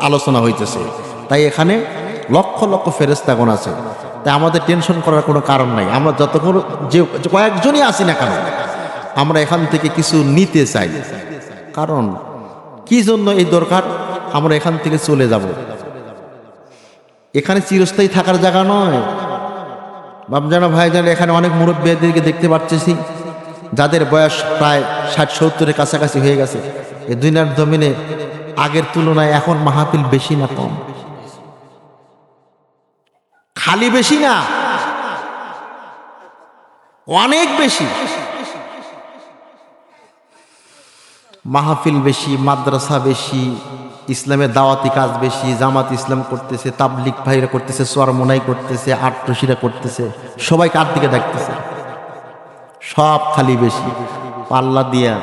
আলোচনা হইতেছে। তাই এখানে লক্ষ লক্ষ ফেরেশতাগণ আছে, তাই আমাদের টেনশন করার কোনো কারণ নাই। আমরা যতক্ষণ যে কয়েকজনই আছি না কেন, আমরা এখান থেকে কিছু নিতে চাই। কারণ কি জন্য এই দরকার, আমরা এখান থেকে চলে যাব, এখানে চিরস্থায়ী থাকার জায়গা নয়। বাপজানা ভাইজান, এখানে অনেক মুরব্বীদেরকে দেখতে পাচ্ছি যাদের বয়স প্রায় 60-70-এর কাছাকাছি হয়ে গেছে। এই দুনিয়ার জমিনে আগের তুলনায় এখন মাহফিল বেশি না কম? খালি বেশি না, অনেক বেশি। মাহফিল বেশি, মাদ্রাসা বেশি, ইসলামের দাওয়াতি কাজ বেশি, জামাত ইসলাম করতেছে, তাবলিগ ভাইরা করতেছে, চরমোনাই করতেছে, আটরশিরা করতেছে, সবাই কার দিকে দেখতেছে? সব খালি বেশি। পাল্লা দিয়া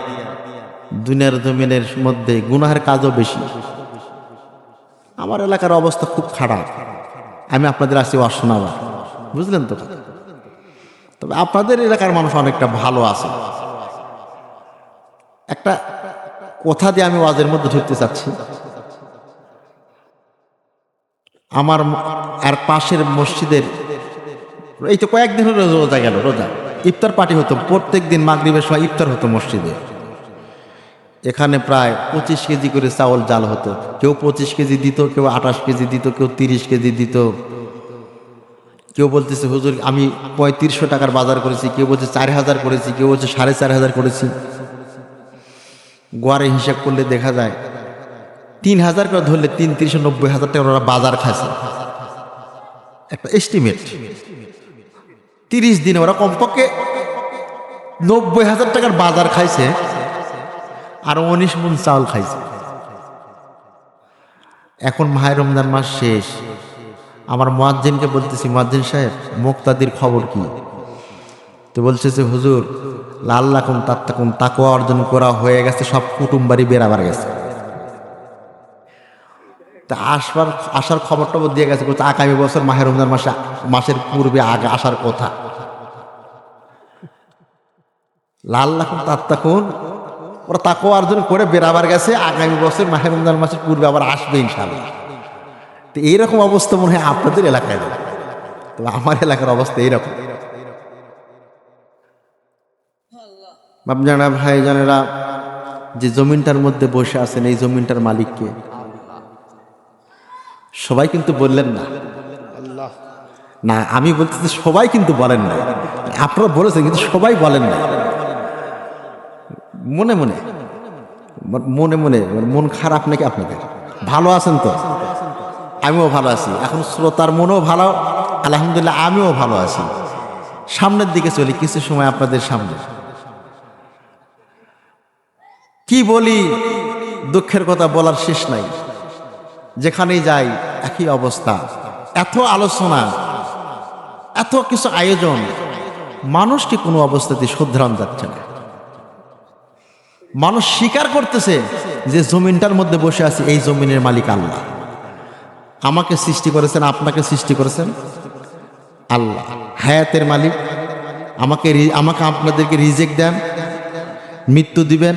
দুনিয়ার জমিনের মধ্যে গুনাহের কাজও বেশি। আমার এলাকার অবস্থা খুব খারাপ, আমি আপনাদের আসি অশোনাবার, বুঝলেন তো? তবে আপনাদের এলাকার মানুষ অনেকটা ভালো আছে। একটা কথা দিয়ে আমি ওয়াজের মধ্যে ঢুকতে চাচ্ছি। আমার আর পাশের মসজিদের এই তো কয়েকদিন হলো রোজা গেল, রোজা ইফতার পার্টি হতো, প্রত্যেক দিন মাগরিবের সময় ইফতার হতো মসজিদে। এখানে প্রায় 25 কেজি করে চাউল জাল হতো। কেউ 25 কেজি দিত, কেউ 28 কেজি দিত, কেউ 30 কেজি দিত। কেউ বলতেছে হুজুর আমি 3500 টাকার বাজার করেছি, কেউ বলছে 4000 করেছি, কেউ বলছে 4500 করেছি। গোয়ারে হিসাব করলে দেখা যায় 3000 করে ধরলে 390,000 টাকা ওরা বাজার খাইছে, একটা এস্টিমেট। 30 দিনে ওরা কমপক্ষে 90,000 টাকার বাজার খাইছে, আর 19 মণ চাউল খাইছে। এখন মাহে রমজান মাস শেষ, আমার মুয়াজ্জিনকে বলতেছি, মুয়াজ্জিন সাহেব মুক্তাদির খবর কি? তো বলছে যে হুজুর লাল্লাকুম তাত্তাকুম, তাকওয়া অর্জন করা হয়ে গেছে, সব কুটুম বাড়ি বেরাবার গেছে। তা আসার খবরটা দিয়ে গেছে, বলছে আগামী বছর মাহে রমজান মাসের পূর্বে আগে আসার কথা। লাল্লাকুম তাত্তাকুন, ওরা তাকওয়া অর্জন করে বেরাবার গেছে, আগামী বছর মাহে রমজান মাসের পূর্বে আবার আসবে ইনশাআল্লাহ। তো এইরকম অবস্থা মনে হয় আপনাদের এলাকায়, তবে আমার এলাকার অবস্থা এইরকম। বাপজানা ভাইজানেরা, যে জমিনটার মধ্যে বসে আছেন, এই জমিনটার মালিককে সবাই কিন্তু বললেন না। না, আমি বলতেছি সবাই কিন্তু বলেন না। আপনারা বলেছেন কিন্তু সবাই বলেন না। মনে মনে মনে মনে মন খারাপ নাকি আপনাদের? ভালো আছেন তো? আমিও ভালো আছি। এখন শ্রোতার মনও ভালো, আলহামদুলিল্লাহ আমিও ভালো আছি। সামনের দিকে চলি, কিছু সময় আপনাদের সামনে কি বলি, দুঃখের কথা বলার শেষ নাই। যেখানেই যাই একই অবস্থা, এত আলোচনা, এত কিছু আয়োজন, মানুষকে কোনো অবস্থাতে শুধরানো যাচ্ছে না। মানুষ স্বীকার করতেছে যে জমিনটার মধ্যে বসে আছে, এই জমিনের মালিক আল্লাহ। আমাকে সৃষ্টি করেছেন, আপনাকে সৃষ্টি করেছেন আল্লাহ, হায়াতের মালিক। আমাকে আপনাদেরকে রিজিক দেন, মৃত্যু দিবেন,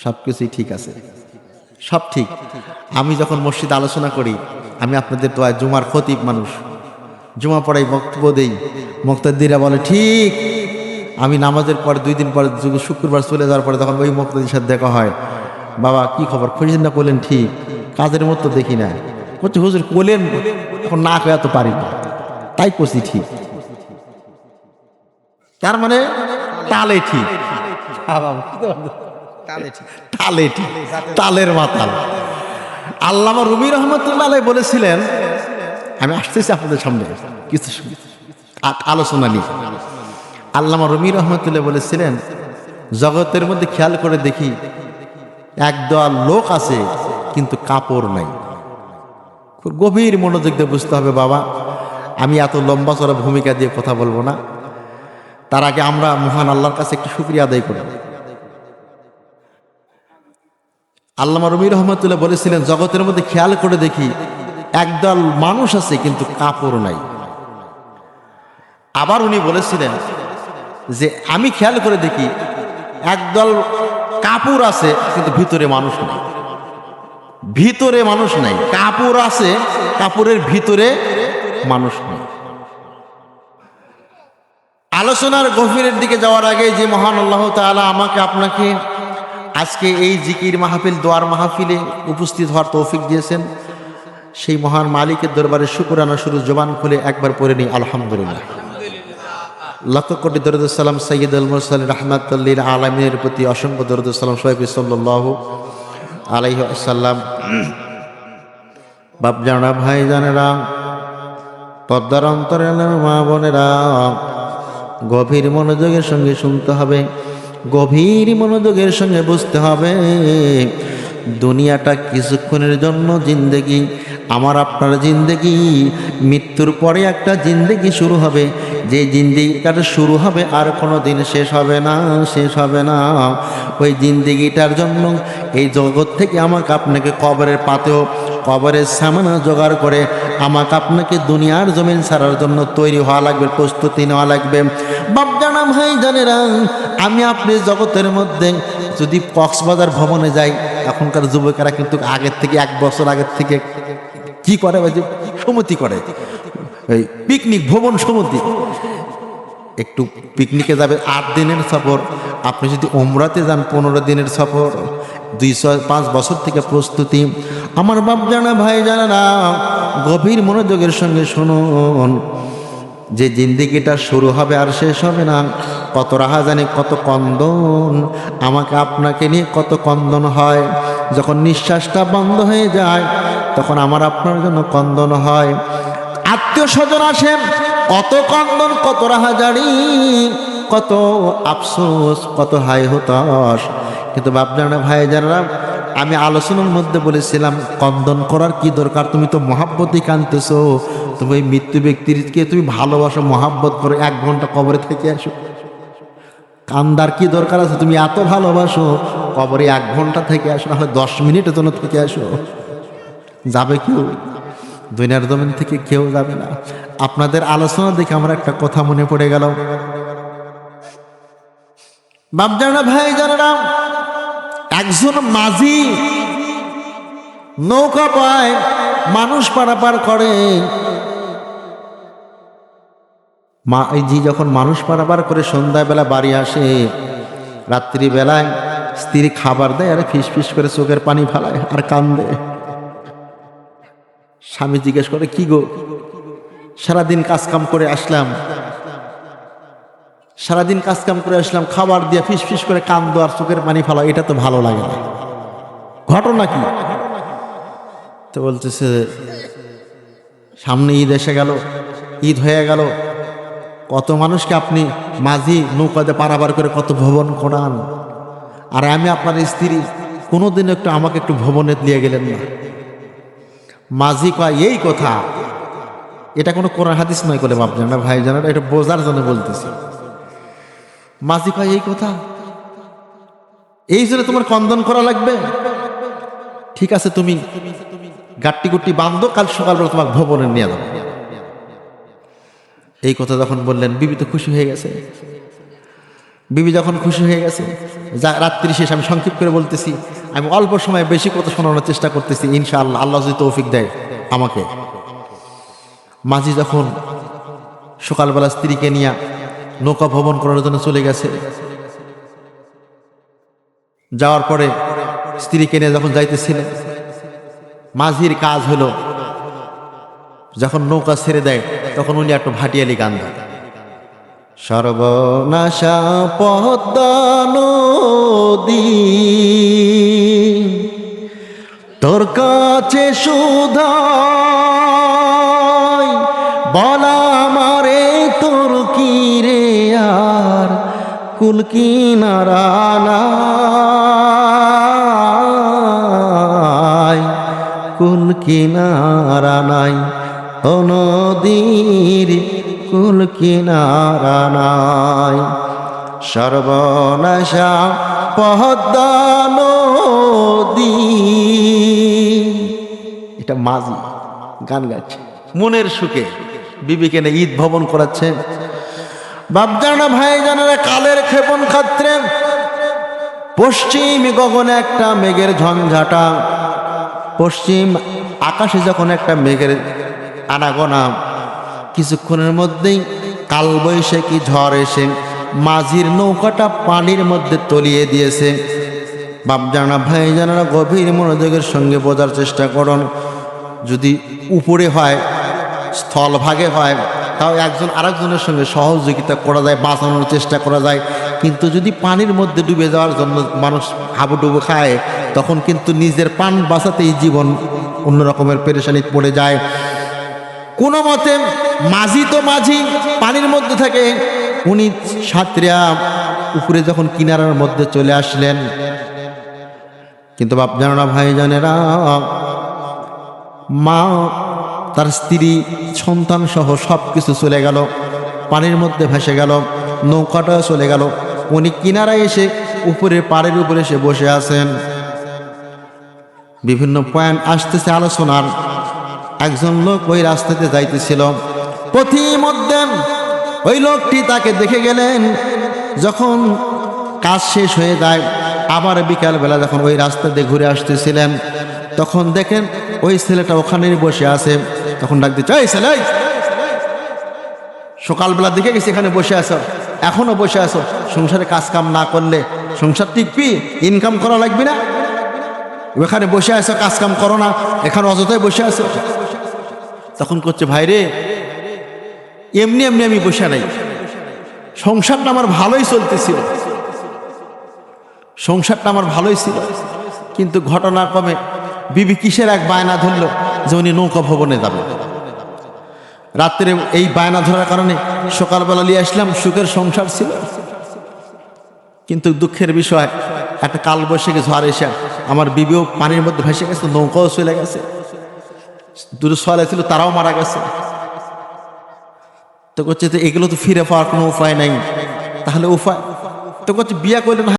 সব কিছুই ঠিক আছে, সব ঠিক। আমি যখন মসজিদে আলোচনা করি, আমি আপনাদের তো জুমার খতিব মানুষ, জুমা পড়াই, বক্তব্য দেই, মুক্তাদিরা বলে ঠিক। আমি নামাজের পর 2 দিন পরে শুক্রবার চলে যাওয়ার পরে তখন ওই মুক্তাদির সাথে দেখা হয়, বাবা কি খবর, খুঁজেন না? করলেন ঠিক, কাজের মতো দেখি না। বলছে হুজুর কোলেন, এখন না কয়া তো পারি না, তাই করছি ঠিক। তার মানে তালে ঠিক, তালে ঠিক, তালের মাতাল। আল্লামা রুমি রহমতুল্লাহ আলাইহি বলেছিলেন, আমি আসতেছি আপনাদের সামনে কিছু আলোচনা নিয়ে। আল্লামা রুমি রহমতুল্লাহ বলেছিলেন, জগতের মধ্যে খেয়াল করে দেখি একদল লোক আছে কিন্তু কাপড় নাই। গভীর মনোযোগ দিয়ে বুঝতে হবে বাবা, আমি এত লম্বা চড়া ভূমিকা দিয়ে কথা বলবো না। তার আগে আমরা মহান আল্লাহর কাছে একটু শুকরিয়া আদায় করব। আল্লামা রুমি রহমতুল্লাহ বলেছিলেন, জগতের মধ্যে খেয়াল করে দেখি একদল মানুষ আছে কিন্তু কাপড় নাই। আবার উনি বলেছিলেন যে আমি খেয়াল করে দেখি একদল কাপড় আছে কিন্তু ভিতরে মানুষ নেই। ভিতরে মানুষ নাই, কাপড় আছে, কাপড়ের ভিতরে মানুষ নেই। আলোচনার গভীরের দিকে যাওয়ার আগে যে মহান আল্লাহ তাআলা আমাকে আপনাকে আজকে এই জিকির মাহফিল, দোয়ার মাহফিলে উপস্থিত হওয়ার তৌফিক দিয়েছেন, সেই মহান মালিকের দরবারে শুকরানা শুরু জবান খুলে একবার পড়ে নিই আলহামদুলিল্লাহ। লক্ষ কোটি দরুদ সালাম সাইয়্যিদুল মুরসালিন রাহমাতুল লিল আলামিনের প্রতি অসংখ্য দরুদ সালাম সোহাবী সাল্লাল্লাহু আলাইহি ওয়াসাল্লাম। বাপ জানা ভাই জানেরা, পর্দার অন্তরে মা বোনেরা, গভীর মনোযোগের সঙ্গে শুনতে হবে, গভীর মনোযোগের সঙ্গে বুঝতে হবে। দুনিয়াটা কিছুক্ষণের জন্য জিন্দেগি, আমার আপনার জিন্দেগি, মৃত্যুর পরে একটা জিন্দেগি শুরু হবে, যে জিন্দেগিটা শুরু হবে আর কোনো দিন শেষ হবে না, শেষ হবে না। ওই জিন্দেগিটার জন্য এই জগৎ থেকে আমাকে আপনাকে কবরের পাতেও, কবরের সামানা জোগাড় করে আমাকে আপনাকে দুনিয়ার জমিন ছাড়ার জন্য তৈরি হওয়া লাগবে, প্রস্তুতি নেওয়া লাগবে। বাপ জানা ভাই জানেরা, আমি আপনি জগতের মধ্যে যদি কক্সবাজার ভ্রমণে যাই, এখনকার যুবকেরা কিন্তু আগের থেকে, 1 বছর আগের থেকে কি করে, ওই যে সমিতি করে, ওই পিকনিক, ভ্রমণ সমিতি। একটু পিকনিকে যাবে, 8 দিনের সফর। আপনি যদি উমরাতে যান 15 দিনের সফর, 2-5 বছর থেকে প্রস্তুতি। আমার বাপ জানা ভাই জানা না, গভীর মনোযোগের সঙ্গে শুনুন, যে জিন্দিগিটা শুরু হবে আর শেষ হবে না। কত রাহাজানি, কত কন্দন, আমাকে আপনাকে নিয়ে কত কন্দন হয়। যখন নিঃশ্বাসটা বন্ধ হয়ে যায়, তখন আমার আপনার জন্য কন্দন হয়। আত্মীয় স্বজন আসে, কত কন্দন, কত রাহাজানি, কত আফসোস, কত হাই হতাশ। কিন্তু বাপ জানা ভাই জানা, আমি আলোচনার মধ্যে বলেছিলাম, কন্দন করার কি দরকার? তুমি তো মহাব্বতই কাঁদতেছো। তুমি ওই মৃত্যু ব্যক্তিকে তুমি ভালোবাসো, মহাব্বত করো, 1 ঘন্টা কবরে থেকে আসো। কান্দার কি দরকার আছে? তুমি এত ভালোবাসো, কবরে 1 ঘন্টা থেকে আসো, নাহলে 10 মিনিটের জন্য থেকে আসো। যাবে কেউ? দুনিয়ার জমিন থেকে কেউ যাবে না। আপনাদের আলোচনা দেখে আমার একটা কথা মনে পড়ে গেল। বাপ জানা ভাই জানা, একজন মাঝি নৌকা পায়, মানুষ পারাপার করে। মাঝি যখন মানুষ পারাপার করে সন্ধ্যাবেলা বাড়ি আসে, রাত্রিবেলায় স্ত্রী খাবার দেয় আর ফিস ফিস করে চোখের পানি ফেলায় আর কান্দে। স্বামী জিজ্ঞেস করে, কি গো, সারাদিন কাজকাম করে আসলাম, সারাদিন কাজকাম করে আসলাম, খাবার দিয়ে ফিস ফিস করে কান্দো আর চোখের পানি ফেলা, এটা তো ভালো লাগে না, ঘটনা কি? তো বলতেছে, সামনে ঈদ এসে গেল, ঈদ হয়ে গেল, কত মানুষকে আপনি মাঝি নৌকাতে পারাবার করে কত ভ্রমণ করান, আর আমি আপনার স্ত্রী কোনোদিন একটু আমাকে একটু ভ্রমণে নিয়ে গেলেন না। মাঝি কয়, এই কথা, এটা কোনো কোরআন হাদিস নয় করে বাপ জানা ভাই জানা, এটা বোঝার জন্য বলতেছি। মাঝি কয়, এই কথা, এই জন্য তোমার কন্দন করা লাগবে? ঠিক আছে, তুমি গাট্টি গুট্টি বান্ধো, কাল সকালবেলা তোমাকে ভ্রমণে নিয়ে যাবো। এই কথা যখন বললেন, বিবি তো খুশি হয়ে গেছে। বিবি যখন খুশি হয়ে গেছে, যা রাত্রি শেষ, আমি সংক্ষিপ্ত করে বলতেছি, আমি অল্প সময় বেশি কথা শোনানোর চেষ্টা করতেছি, ইনশাআল্লাহ আল্লাহ যদি তৌফিক দেয় আমাকে। মাঝি যখন সকালবেলা স্ত্রীকে নিয়ে নৌকা ভ্রমণ করার জন্য চলে গেছে, যাওয়ার পরে স্ত্রীকে নিয়ে যখন যাইতেছিলেন, মাঝির কাজ হলো, যখন নৌকা ছেড়ে দেয় তখন উনি একটু ভাটিয়ালি গান দেন, সর্বনাশা পদ্মা নদী তোর কাছে সুধাই, বলা মারে তোর কি রে আর কুল কিনারা নাই, কুল কিনারা নাই, ও নদীর কুল কিনারা নাই, সর্বনাশা পদ্মা নদী। এটা মাঝি গান গাচ্ছে মনের সুখে, বিবিকে নিয়ে ঈদ ভ্রমণ করাচ্ছে। বাপ জানা ভাই জানারা, কালের ক্ষেপণ ক্ষেত্রে পশ্চিম গগনে একটা মেঘের ঝঞ্ঝাটা, পশ্চিম আকাশে যখন একটা মেঘের আনাগোনা, কিছুক্ষণের মধ্যেই কালবৈশাখী ঝড় এসে মাঝির নৌকাটা পানির মধ্যে তলিয়ে দিয়েছে। বাপজানা ভাইজানারা গভীর মনোযোগের সঙ্গে বোঝার চেষ্টা করুন। যদি উপরে হয়, স্থলভাগে হয়, তাও একজন আরেকজনের সঙ্গে সহযোগিতা করা যায়, বাঁচানোর চেষ্টা করা যায়। কিন্তু যদি পানির মধ্যে ডুবে যাওয়ার জন্য মানুষ হাবুডুবু খায়, তখন কিন্তু নিজের প্রাণ বাঁচাতেই জীবন অন্য রকমের পেরেশানি পড়ে যায়। কোনো মতে মাঝি তো মাঝি, পানির মধ্যে থাকে, উনি সাঁতরিয়া উপরে যখন কিনারার মধ্যে চলে আসলেন, কিন্তু বাপ জানা ভাই জানেরা, মা তার স্ত্রী সন্তান সহ সব কিছু চলে গেল, পানির মধ্যে ভেসে গেল, নৌকাটাও চলে গেল। উনি কিনারায় এসে উপরে পাড়ের উপরে এসে বসে আছেন। বিভিন্ন পয়েন্ট আসতেছে আলোচনার। একজন লোক ওই রাস্তাতে যাইতেছিল, পথিমধ্যে ওই লোকটি তাকে দেখে গেলেন। যখন কাজ শেষ হয়ে যায়, আবার বিকালবেলা যখন ওই রাস্তা দিয়ে ঘুরে আসতেছিলেন, তখন দেখেন ওই ছেলেটা ওখানেই বসে আছে। তখন ডাক দিচ্ছে, এই ছেলে, সকালবেলা দেখে গেছি এখানে বসে আছো, এখনো বসে আছো, সংসারে কাজ কাম না করলে সংসার টিকবি? ইনকাম করা লাগবে না? ওখানে বসে আছো, কাজ কাম করো না, এখানে অযথায় বসে আছো। তখন করছে, ভাই রে, এমনি এমনি আমি বসে নাই, সংসারটা আমার ভালোই চলতেছিল, সংসারটা আমার ভালোই ছিল। কিন্তু ঘটনা ক্রমে বিবি কিসের এক বায়না ধরল যে উনি নৌকা ভবনে যাবে। রাত্রে এই বায়না ধরার কারণে সকালবেলা নিয়ে আসলাম, সুখের সংসার ছিল। কিন্তু দুঃখের বিষয়, একটা কালবৈশাখী ঝড় এসে আমার বিবিও পানির মধ্যে ভেসে গেছে, নৌকাও চলে গেছে, দুটো ছেলে ছিল তারাও মারা গেছে। তো করছে, তো এগুলো তো ফিরে পাওয়ার কোনো উপায় নাই। তাহলে উপায় তো করছে, বিয়া করলেন।